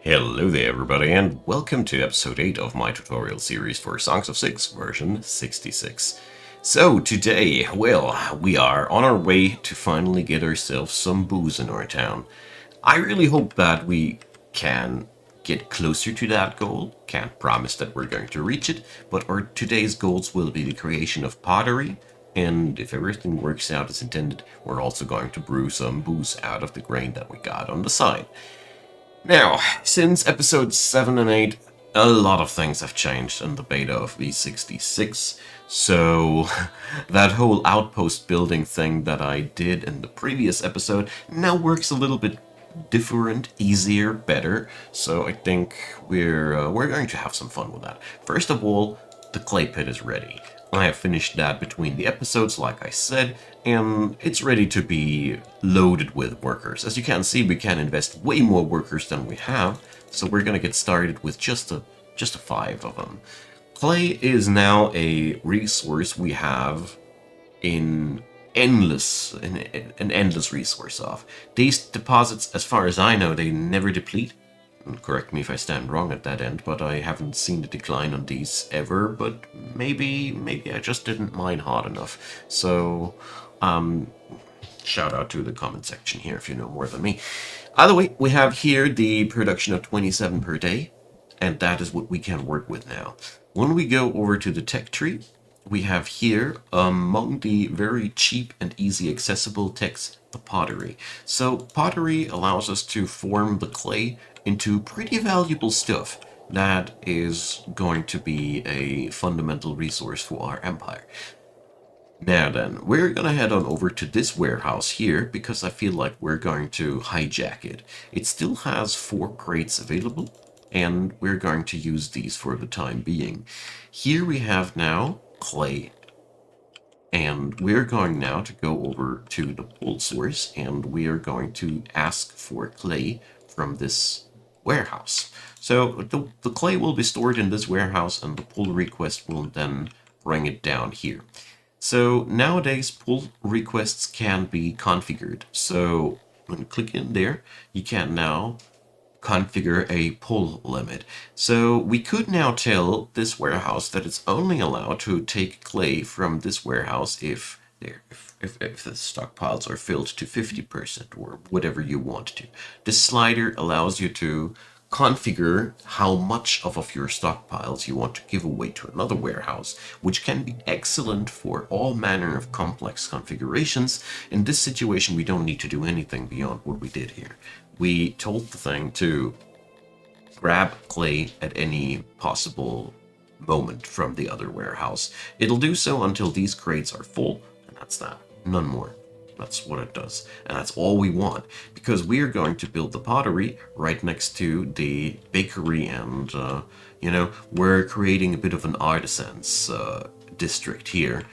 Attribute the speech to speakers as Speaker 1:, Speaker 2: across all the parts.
Speaker 1: Hello there everybody and welcome to episode 8 of my tutorial series for Songs of SYX version 66. So today, well, we are on our way to finally get ourselves some booze in our town. I really hope that we can get closer to that goal. Can't promise that we're going to reach it, but our today's goals will be the creation of pottery, and if everything works out as intended, we're also going to brew some booze out of the grain that we got on the side. Now, since episodes 7 and 8, a lot of things have changed in the beta of V66, so that whole outpost building thing that I did in the previous episode now works a little bit different, easier, better, so I think we're going to have some fun with that. First of all, the clay pit is ready. I have finished that between the episodes, like I said, and it's ready to be loaded with workers. As you can see, we can invest way more workers than we have, so we're gonna get started with just a 5 of them. Clay is now a resource we have in an endless resource of. These deposits, as far as I know, they never deplete. Correct me if I stand wrong at that end, but I haven't seen the decline on these ever, but maybe I just didn't mine hard enough. So, shout out to the comment section here if you know more than me. Either way, we have here the production of 27 per day, and that is what we can work with now. When we go over to the tech tree, we have here, among the very cheap and easy accessible techs, the pottery. So pottery allows us to form the clay into pretty valuable stuff that is going to be a fundamental resource for our empire. Now then, we're gonna head on over to this warehouse here because I feel like we're going to hijack it. It still has 4 crates available, and we're going to use these for the time being. Here we have now clay, and we're going now to go over to the pull source, and we are going to ask for clay from this warehouse. So the clay will be stored in this warehouse, and the pull request will then bring it down here. So nowadays pull requests can be configured. So when you click in there, you can now configure a pull limit. So we could now tell this warehouse that it's only allowed to take clay from this warehouse if the stockpiles are filled to 50% or whatever you want to. This slider allows you to configure how much of your stockpiles you want to give away to another warehouse, which can be excellent for all manner of complex configurations. In this situation, we don't need to do anything beyond what we did here. We told the thing to grab clay at any possible moment from the other warehouse. It'll do so until these crates are full, and that's that. None more. That's what it does. And that's all we want, because we are going to build the pottery right next to the bakery, and, you know, we're creating a bit of an artisans district here.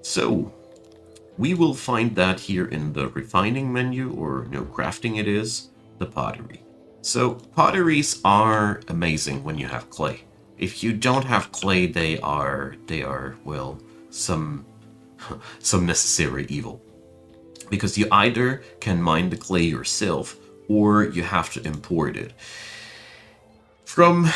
Speaker 1: So we will find that here in the refining menu, or crafting it is, the pottery. So potteries are amazing when you have clay. If you don't have clay, they are well, some necessary evil. Because you either can mine the clay yourself, or you have to import it. From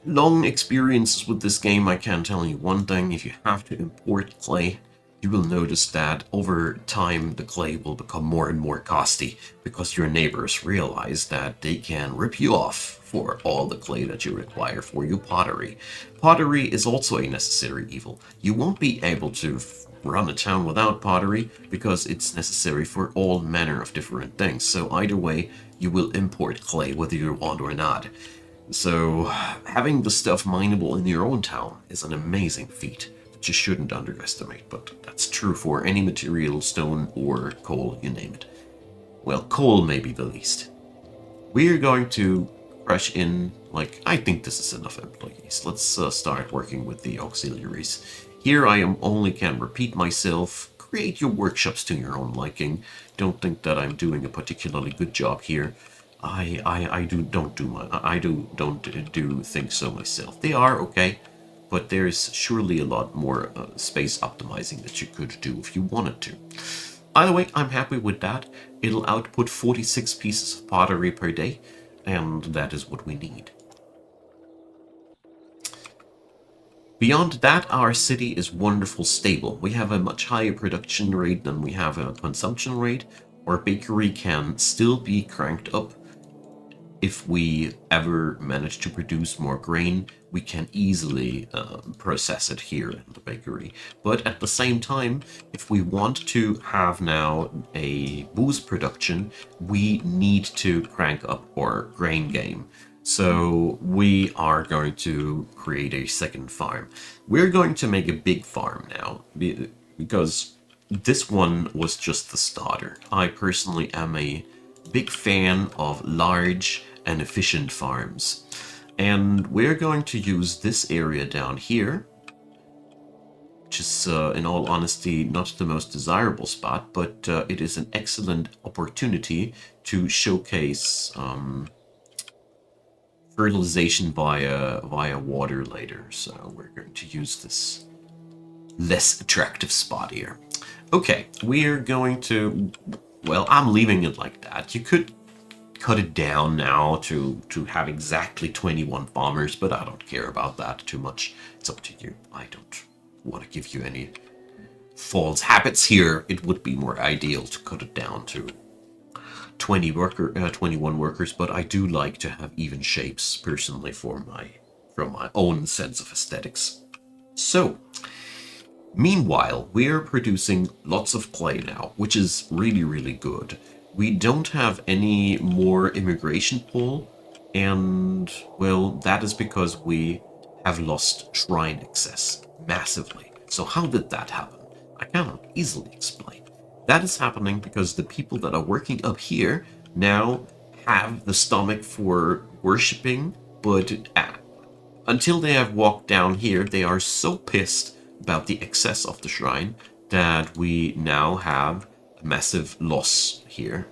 Speaker 1: long experiences with this game, I can tell you one thing: if you have to import clay, you will notice that over time the clay will become more and more costly, because your neighbors realize that they can rip you off for all the clay that you require for your pottery. Pottery is also a necessary evil. You won't be able to run a town without pottery, because it's necessary for all manner of different things. So either way, you will import clay whether you want or not. So having the stuff mineable in your own town is an amazing feat that you shouldn't underestimate, but that's true for any material, stone or coal, you name it. Well, coal may be the least. We're going to rush in, like, I think this is enough employees. Let's start working with the auxiliaries. Here I only can repeat myself. Create your workshops to your own liking. Don't think that I'm doing a particularly good job here. I don't do things so myself. They are okay, but there's surely a lot more space optimizing that you could do if you wanted to. Either way, I'm happy with that. It'll output 46 pieces of pottery per day. and that is what we need. Beyond that, our city is wonderful stable. We have a much higher production rate than we have a consumption rate. Our bakery can still be cranked up. If we ever manage to produce more grain, we can easily process it here in the bakery. But at the same time, if we want to have now a booze production, we need to crank up our grain game. So we are going to create a second farm. We're going to make a big farm now because this one was just the starter. I personally am a big fan of large and efficient farms. And we're going to use this area down here, which is, in all honesty, not the most desirable spot, but it is an excellent opportunity to showcase fertilization via water later. So we're going to use this less attractive spot here. Okay, we're going to, well, I'm leaving it like that. You could cut it down now to have exactly 21 farmers, but I don't care about that too much. It's up to you. I don't want to give you any false habits here. It would be more ideal to cut it down to 21 workers, but I do like to have even shapes personally from my own sense of aesthetics. So, meanwhile, we're producing lots of clay now, which is really, really good. We don't have any more immigration pull, and, well, that is because we have lost shrine access massively. So how did that happen? I cannot easily explain. That is happening because the people that are working up here now have the stomach for worshipping, but until they have walked down here, they are so pissed about the excess of the shrine that we now have a massive loss here.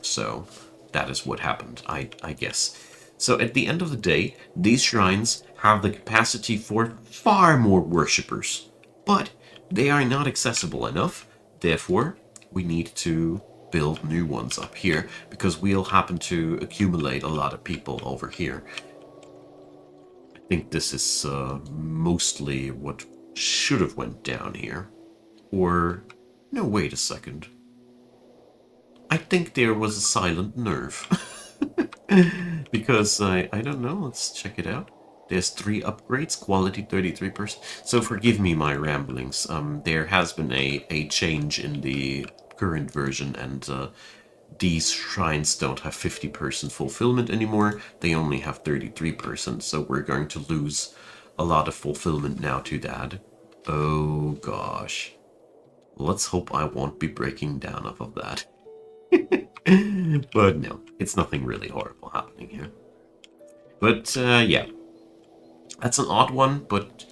Speaker 1: So that is what happened, I guess. So at the end of the day, these shrines have the capacity for far more worshippers, but they are not accessible enough. Therefore, we need to build new ones up here because we'll happen to accumulate a lot of people over here. I think this is mostly what should have went down here. Or, no, wait a second. I think there was a silent nerve. Because I don't know, let's check it out. There's 3 upgrades, quality 33%. So forgive me my ramblings. There has been a change in the current version, and these shrines don't have 50% fulfillment anymore. They only have 33%, so we're going to lose a lot of fulfillment now to that. Oh gosh. Let's hope I won't be breaking down off of that. But no, it's nothing really horrible happening here. But yeah, that's an odd one, but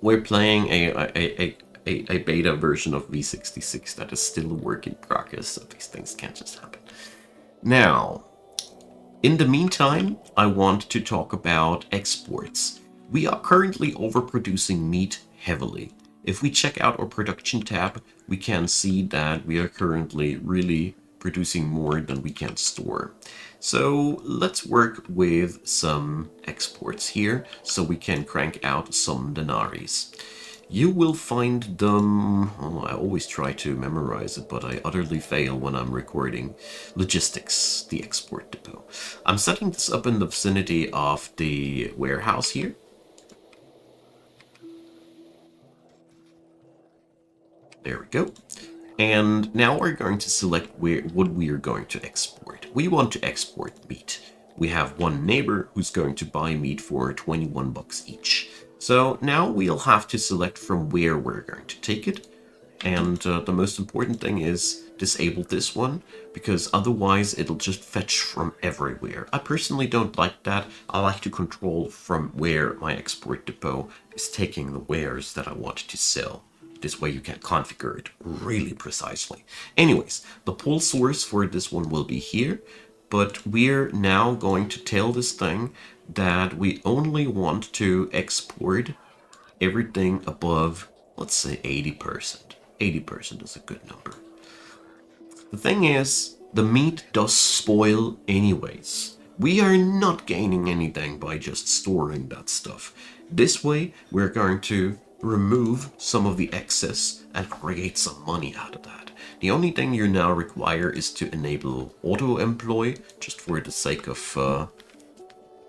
Speaker 1: we're playing a beta version of V66 that is still a work in progress, so these things can't just happen. Now, in the meantime, I want to talk about exports. We are currently overproducing meat heavily. If we check out our production tab, we can see that we are currently really producing more than we can store. So let's work with some exports here so we can crank out some denaries. You will find them, oh, I always try to memorize it, but I utterly fail when I'm recording. Logistics, the export depot. I'm setting this up in the vicinity of the warehouse here. There we go. And now we're going to select what we are going to export. We want to export meat. We have one neighbor who's going to buy meat for 21 bucks each. So now we'll have to select from where we're going to take it. And the most important thing is disable this one, because otherwise it'll just fetch from everywhere. I personally don't like that. I like to control from where my export depot is taking the wares that I want to sell. This way you can configure it really precisely. Anyways, the pull source for this one will be here, but we're now going to tell this thing that we only want to export everything above, let's say 80%. 80% is a good number. The thing is, the meat does spoil anyways. we are not gaining anything by just storing that stuff. This way, we're going to remove some of the excess and create some money out of that. The only thing you now require is to enable auto-employ, just for the sake of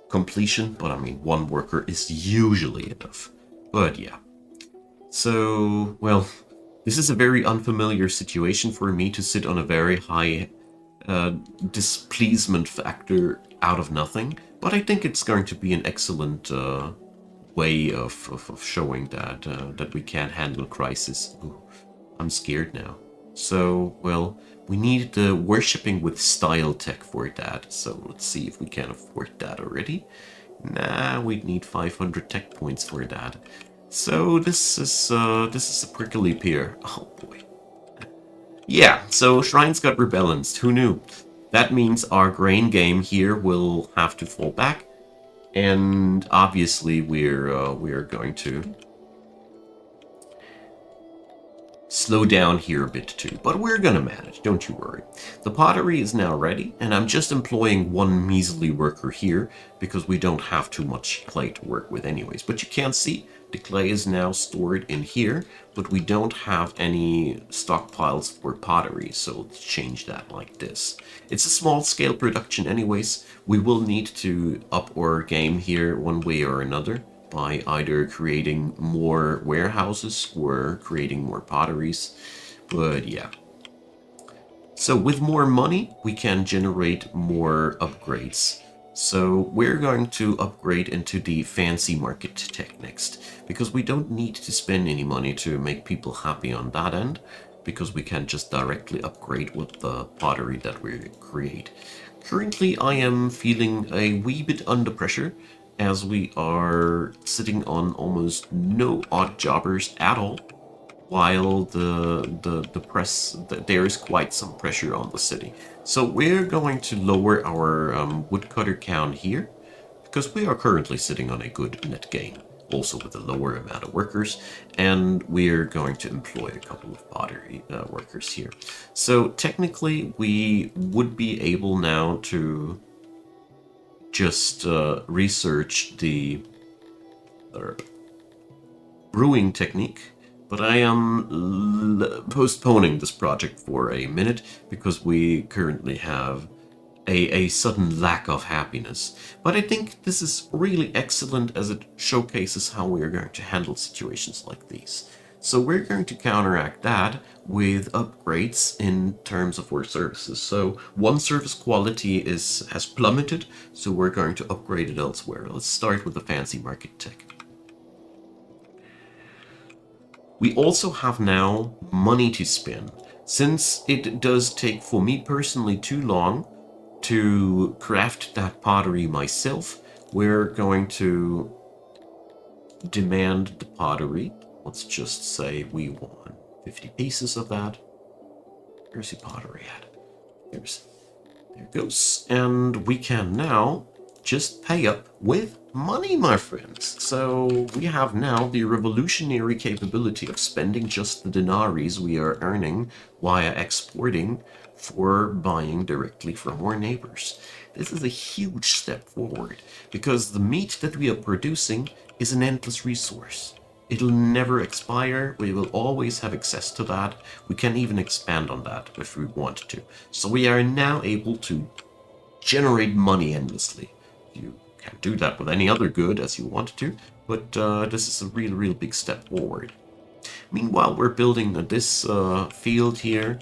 Speaker 1: completion, but I mean, one worker is usually enough. But yeah. So, well, this is a very unfamiliar situation for me to sit on a very high displeasement factor out of nothing, but I think it's going to be an excellent way of showing that we can handle crisis. Ooh, I'm scared now. So, well, we need the worshipping with style tech for that. So let's see if we can afford that already. Nah, we'd need 500 tech points for that. So this is a prickly pear. Oh boy. Yeah, so Shrines got rebalanced. Who knew? That means our grain game here will have to fall back, and obviously we're going to slow down here a bit too, but we're gonna manage, don't you worry. The pottery is now ready, and I'm just employing one measly worker here because we don't have too much clay to work with anyways. But you can see the clay is now stored in here, but we don't have any stockpiles for pottery, so let's change that like this. It's a small scale production anyways. We will need to up our game here one way or another, by either creating more warehouses or creating more potteries. But yeah. So with more money, we can generate more upgrades. So we're going to upgrade into the fancy market tech next, because we don't need to spend any money to make people happy on that end, because we can just directly upgrade with the pottery that we create. Currently, I am feeling a wee bit under pressure, as we are sitting on almost no odd jobbers at all, while there is quite some pressure on the city. So we're going to lower our woodcutter count here, because we are currently sitting on a good net gain, also with a lower amount of workers, and we're going to employ a couple of pottery workers here. So technically, we would be able now to just research the brewing technique, but I am postponing this project for a minute because we currently have a sudden lack of happiness. But I think this is really excellent as it showcases how we are going to handle situations like these. So we're going to counteract that with upgrades in terms of our services. So one service quality has plummeted, so we're going to upgrade it elsewhere. Let's start with the fancy market tech. We also have now money to spend. Since it does take, for me personally, too long to craft that pottery myself, we're going to demand the pottery. Let's just say we want 50 pieces of that. Where's the pottery at? There it goes. And we can now just pay up with money, my friends. So we have now the revolutionary capability of spending just the denaries we are earning via exporting for buying directly from our neighbors. This is a huge step forward, because the meat that we are producing is an endless resource. It'll never expire, we will always have access to that. We can even expand on that if we want to. So we are now able to generate money endlessly. You can't do that with any other good as you want to, but this is a real big step forward. Meanwhile, we're building this field here,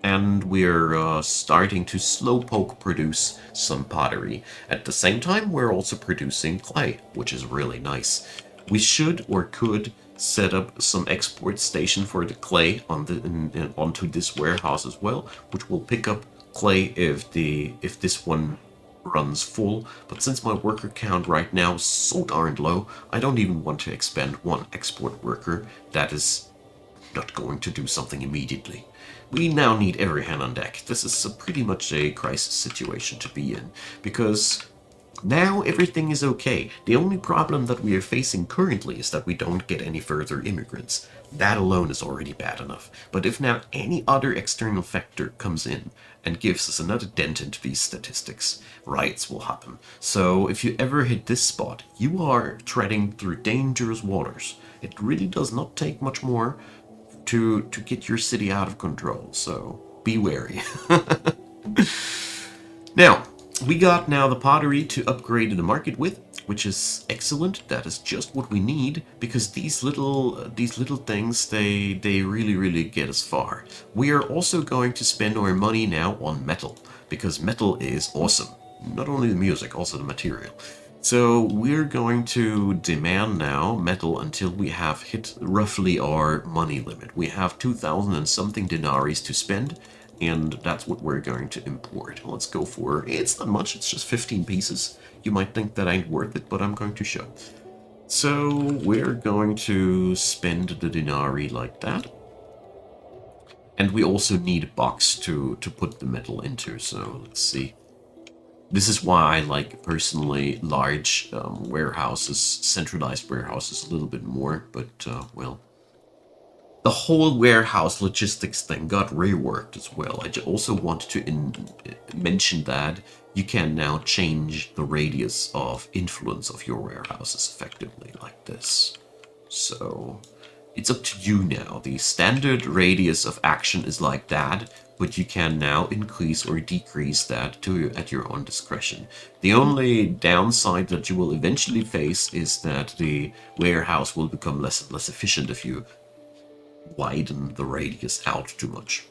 Speaker 1: and we're starting to slowpoke produce some pottery. At the same time, we're also producing clay, which is really nice. We should or could set up some export station for the clay onto this warehouse as well, which will pick up clay if this one runs full. But since my worker count right now is so darn low, I don't even want to expend one export worker that is not going to do something immediately. We now need every hand on deck. This is pretty much a crisis situation to be in, because Now everything is okay. The only problem that we are facing currently is that we don't get any further immigrants. That alone is already bad enough. But if now any other external factor comes in and gives us another dent into these statistics, riots will happen. So if you ever hit this spot, you are treading through dangerous waters. It really does not take much more to get your city out of control, so be wary. Now, we got now the pottery to upgrade in the market with, which is excellent. That is just what we need, because these little things, they really get us far. We are also going to spend our money now on metal, because metal is awesome. Not only the music, also the material. So we're going to demand now metal until we have hit roughly our money limit. We have 2,000 and something denaries to spend, and that's what we're going to import. Let's go for, it's not much, it's just 15 pieces. You might think that ain't worth it, but I'm going to show. So we're going to spend the denarii like that. And we also need a box to put the metal into, so let's see. This is why I like, personally, large warehouses, centralized warehouses a little bit more, but, well. The whole warehouse logistics thing got reworked as well. I also want to mention that you can now change the radius of influence of your warehouses effectively, like this. So it's up to you now. The standard radius of action is like that, but you can now increase or decrease that at your own discretion. The only downside that you will eventually face is that the warehouse will become less and less efficient if you widen the radius out too much.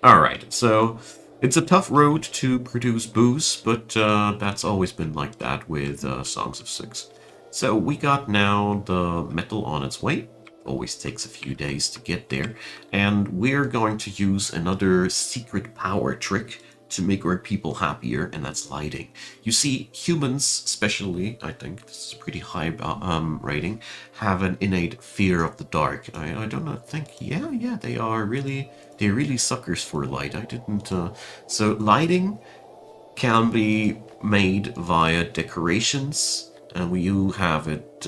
Speaker 1: Alright, so it's a tough road to produce booze, but that's always been like that with Songs of Six. So we got now the metal on its way. Always takes a few days to get there. And we're going to use another secret power trick to make our people happier, and that's lighting. You see, humans, especially, I think this is a pretty high rating, have an innate fear of the dark. I don't think, yeah, they're really suckers for light. I didn't, so lighting can be made via decorations, and we have it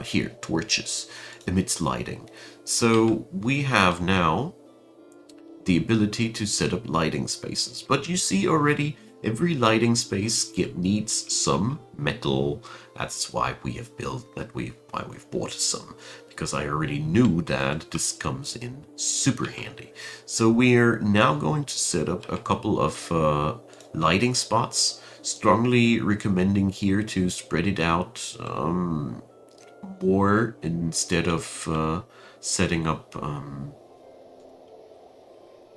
Speaker 1: here, torches, emits lighting. So we have now the ability to set up lighting spaces. But you see already, every lighting space needs some metal. That's why we have built that. Why we've bought some, because I already knew that this comes in super handy. So we're now going to set up a couple of lighting spots. Strongly recommending here to spread it out more instead of setting up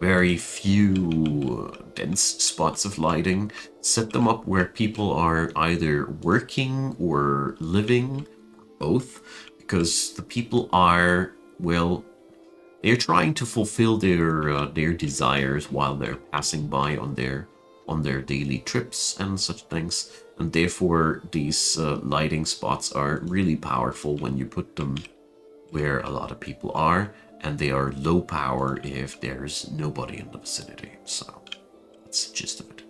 Speaker 1: very few dense spots of lighting. Set them up where people are either working or living, both, because the people are, well, they're trying to fulfill their desires while they're passing by on their daily trips and such things, and therefore these lighting spots are really powerful when you put them where a lot of people are, and they are low power if there's nobody in the vicinity. So that's the gist of it.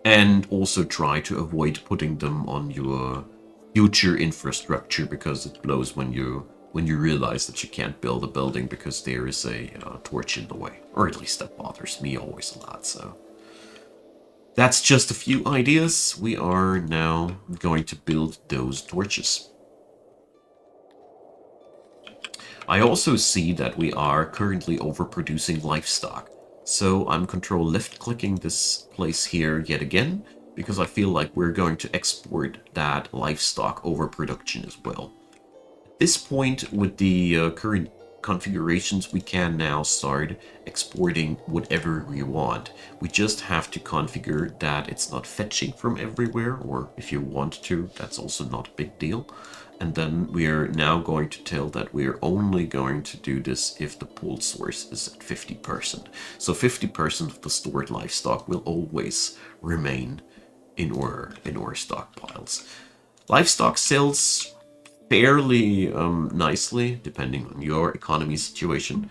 Speaker 1: And also try to avoid putting them on your future infrastructure, because it blows when you realize that you can't build a building because there is a torch in the way. Or at least that bothers me always a lot, so. That's just a few ideas. We are now going to build those torches. I also see that we are currently overproducing livestock. So I'm control left clicking this place here yet again, because I feel like we're going to export that livestock overproduction as well. At this point, with the current configurations, we can now start exporting whatever we want. We just have to configure that it's not fetching from everywhere, or if you want to, that's also not a big deal. And then we are now going to tell that we are only going to do this if the pooled source is at 50%. So 50% of the stored livestock will always remain in our stockpiles. Livestock sells fairly nicely, depending on your economy situation.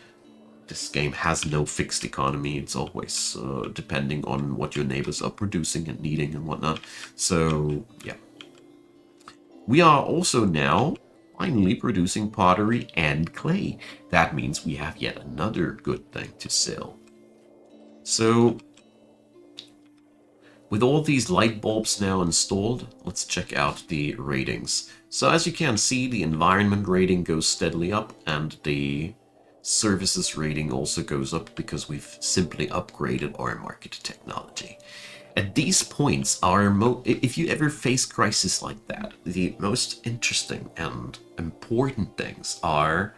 Speaker 1: this game has no fixed economy. It's always depending on what your neighbors are producing and needing and whatnot. So, yeah. We are also now finally producing pottery and clay. That means we have yet another good thing to sell. So, with all these light bulbs now installed, let's check out the ratings. So as you can see, the environment rating goes steadily up, and the services rating also goes up because we've simply upgraded our market technology. At these points, if you ever face crisis like that, the most interesting and important things are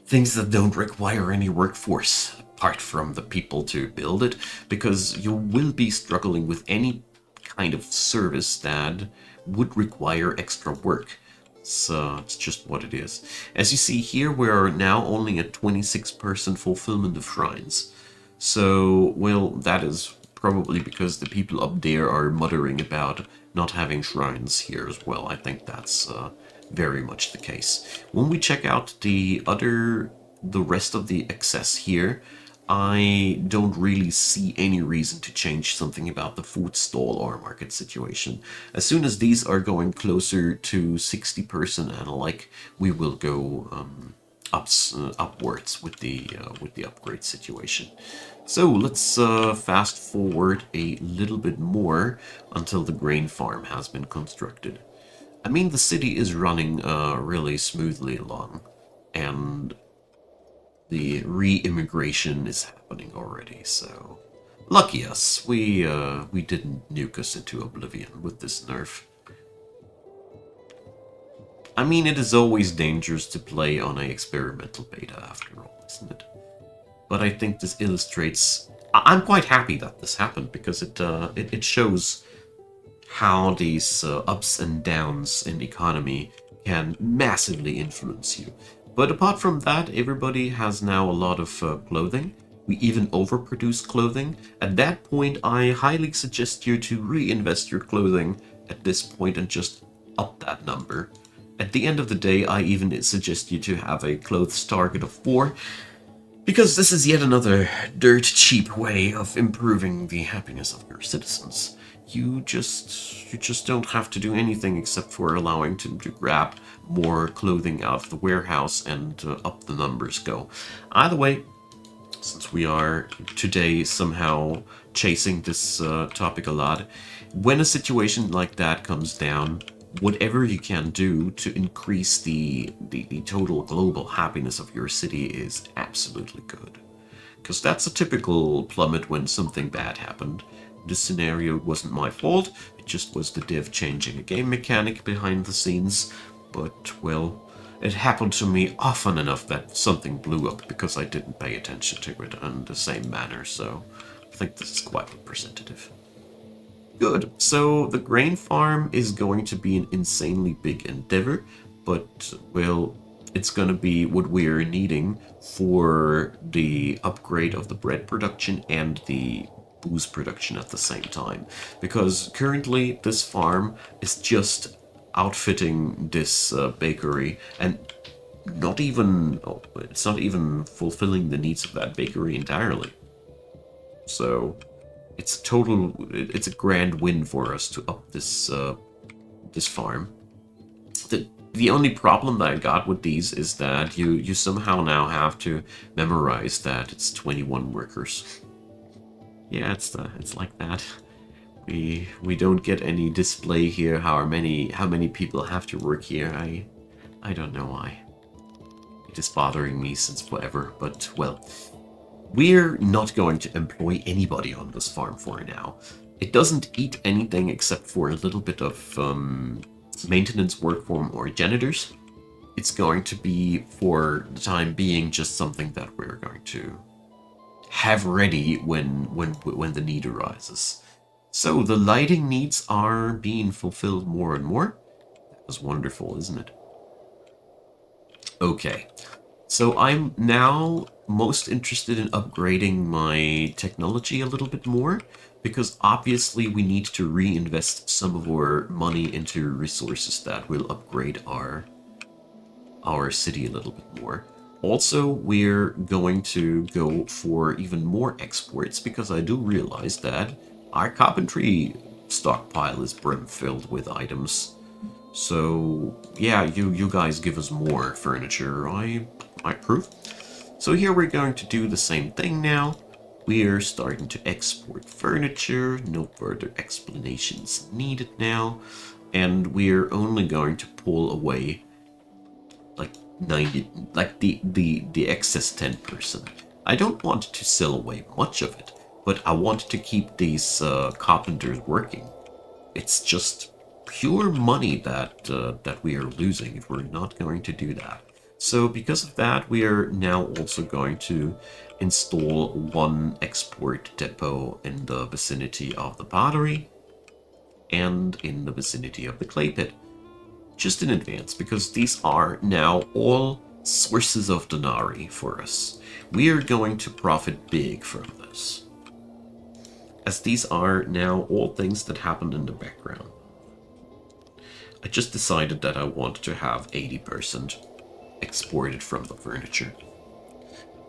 Speaker 1: things that don't require any workforce apart from the people to build it, because you will be struggling with any kind of service that would require extra work. So it's just what it is. As you see here, we're now only at 26% fulfillment of shrines. So, well, that is probably because the people up there are muttering about not having shrines here as well. I think that's very much the case. When we check out the rest of the excess here, I don't really see any reason to change something about the food stall or market situation. As soon as these are going closer to 60% and like, we will go upwards with the upgrade situation. So let's fast forward a little bit more until the grain farm has been constructed. I mean, the city is running really smoothly along, and the re-immigration is happening already, so lucky us. We didn't nuke us into oblivion with this nerf. I mean, it is always dangerous to play on an experimental beta after all, isn't it? But I think this illustrates... I'm quite happy that this happened, because it shows how these ups and downs in the economy can massively influence you. But apart from that, everybody has now a lot of clothing. We even overproduce clothing. At that point, I highly suggest you to reinvest your clothing at this point and just up that number. At the end of the day, I even suggest you to have a clothes target of 4, because this is yet another dirt cheap way of improving the happiness of your citizens. You just don't have to do anything except for allowing them to grab more clothing out of the warehouse, and up the numbers go. Either way, since we are today somehow chasing this topic a lot, when a situation like that comes down, whatever you can do to increase the total global happiness of your city is absolutely good. Because that's a typical plummet when something bad happened. This scenario wasn't my fault, it just was the dev changing a game mechanic behind the scenes. But, well, it happened to me often enough that something blew up because I didn't pay attention to it in the same manner, so I think this is quite representative. Good. So the grain farm is going to be an insanely big endeavor, but, well, it's going to be what we're needing for the upgrade of the bread production and the booze production at the same time. Because currently this farm is just outfitting this bakery, and it's not even fulfilling the needs of that bakery entirely. So it's a grand win for us to up this this farm. The only problem that I got with these is that you somehow now have to memorize that it's 21 workers. Yeah, it's like that. We don't get any display here how many people have to work here. I don't know why. It is bothering me since forever, but, well, we're not going to employ anybody on this farm for now. It doesn't eat anything except for a little bit of maintenance work for more janitors. It's going to be, for the time being, just something that we're going to have ready when the need arises. So the lighting needs are being fulfilled more and more. That was wonderful, isn't it? Okay. So I'm now most interested in upgrading my technology a little bit more, because obviously we need to reinvest some of our money into resources that will upgrade our city a little bit more. Also, we're going to go for even more exports because I do realize that our carpentry stockpile is brim filled with items. So yeah, you guys give us more furniture. I approve. So here we're going to do the same thing now. We're starting to export furniture. No further explanations needed now. And we're only going to pull away like 90, like the excess 10%. I don't want to sell away much of it, but I want to keep these carpenters working. It's just pure money that that we are losing if we're not going to do that. So because of that, we are now also going to install one export depot in the vicinity of the pottery and in the vicinity of the clay pit. Just in advance, because these are now all sources of denarii for us. We are going to profit big from this, as these are now all things that happened in the background. I just decided that I want to have 80% exported from the furniture.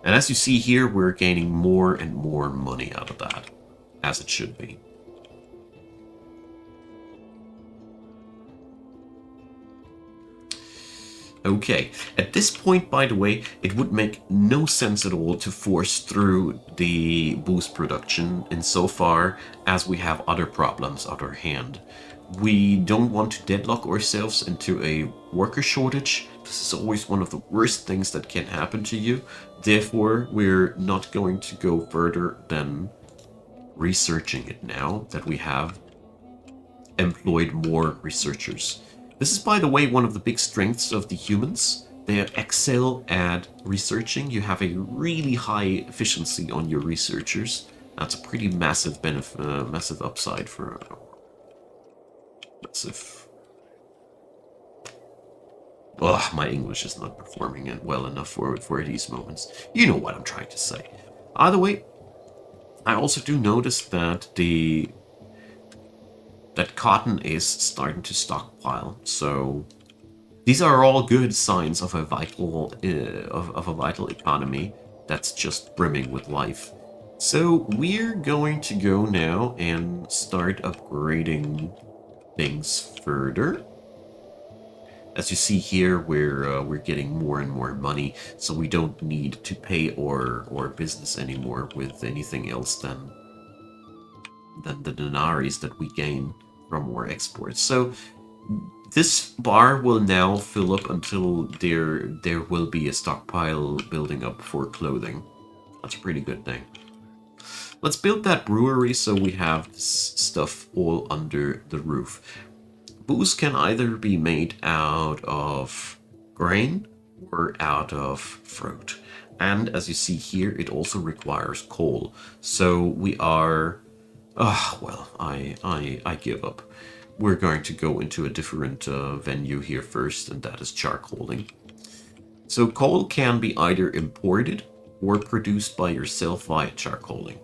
Speaker 1: And as you see here, we're gaining more and more money out of that, as it should be. Okay, at this point, by the way, it would make no sense at all to force through the boost production insofar as we have other problems on our hand. We don't want to deadlock ourselves into a worker shortage. This is always one of the worst things that can happen to you. Therefore, we're not going to go further than researching it now that we have employed more researchers. This is, by the way, one of the big strengths of the humans. They excel at researching. You have a really high efficiency on your researchers. That's a pretty massive benefit, massive upside for massive. Ugh, my English is not performing it well enough for these moments. You know what I'm trying to say. Either way, I also do notice that that cotton is starting to stockpile. So these are all good signs of a vital of a vital economy that's just brimming with life. So we're going to go now and start upgrading things further. As you see here, we're getting more and more money, so we don't need to pay our business anymore with anything else than the denarii that we gain from our exports. So this bar will now fill up until there will be a stockpile building up for clothing. That's a pretty good thing. Let's build that brewery so we have this stuff all under the roof. Booze can either be made out of grain or out of fruit. And as you see here, it also requires coal. So we are... well, I give up. We're going to go into a different venue here first, and that is charcoaling. So coal can be either imported or produced by yourself via charcoaling.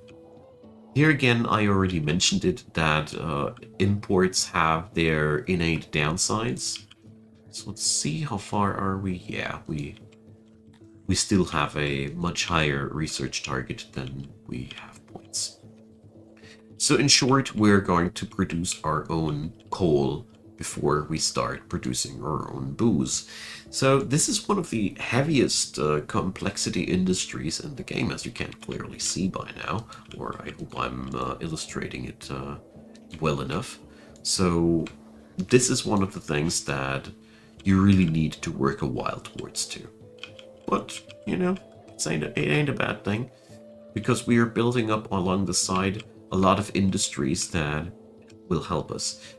Speaker 1: Here again, I already mentioned it, that imports have their innate downsides. So let's see, how far are we? Yeah, we still have a much higher research target than we have points. So in short, we're going to produce our own coal before we start producing our own booze. So this is one of the heaviest complexity industries in the game, as you can clearly see by now, or I hope I'm illustrating it well enough. So this is one of the things that you really need to work a while towards too. But, you know, it ain't a bad thing, because we are building up along the side a lot of industries that will help us.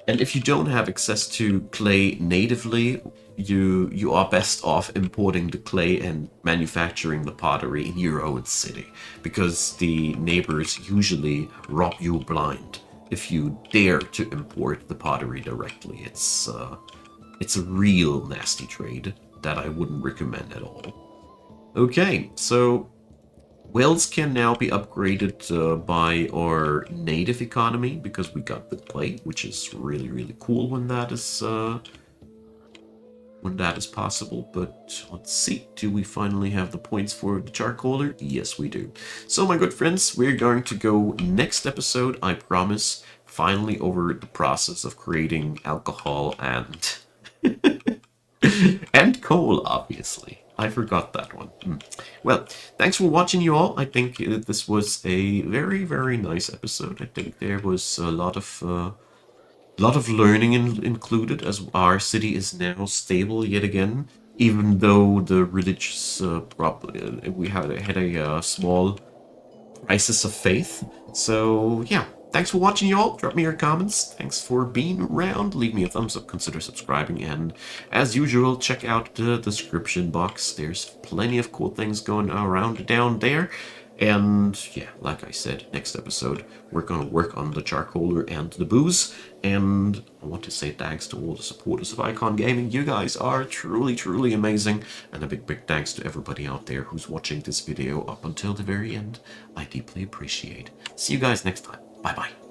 Speaker 1: And if you don't have access to clay natively, you are best off importing the clay and manufacturing the pottery in your own city, because the neighbors usually rob you blind if you dare to import the pottery directly. It's a real nasty trade that I wouldn't recommend at all. Okay, so wells can now be upgraded by our native economy because we got the clay, which is really, really cool when that is when that is possible, but let's see. Do we finally have the points for the charcoaler? Yes, we do. So, my good friends, we're going to go next episode, I promise, finally over the process of creating alcohol and and coal, obviously. I forgot that one. Well, thanks for watching, you all. I think this was a very, very nice episode. I think there was a lot of learning included, as our city is now stable yet again, even though the religious problem, we had a small crisis of faith. So yeah, thanks for watching, y'all. Drop me your comments. Thanks for being around. Leave me a thumbs up, consider subscribing, and as usual, check out the description box. There's plenty of cool things going around down there. And yeah, like I said, next episode we're gonna work on the charcoaler and the booze. And I want to say thanks to all the supporters of Icon Gaming. You guys are truly, truly amazing. And a big, big thanks to everybody out there who's watching this video up until the very end. I deeply appreciate. See you guys next time. Bye bye.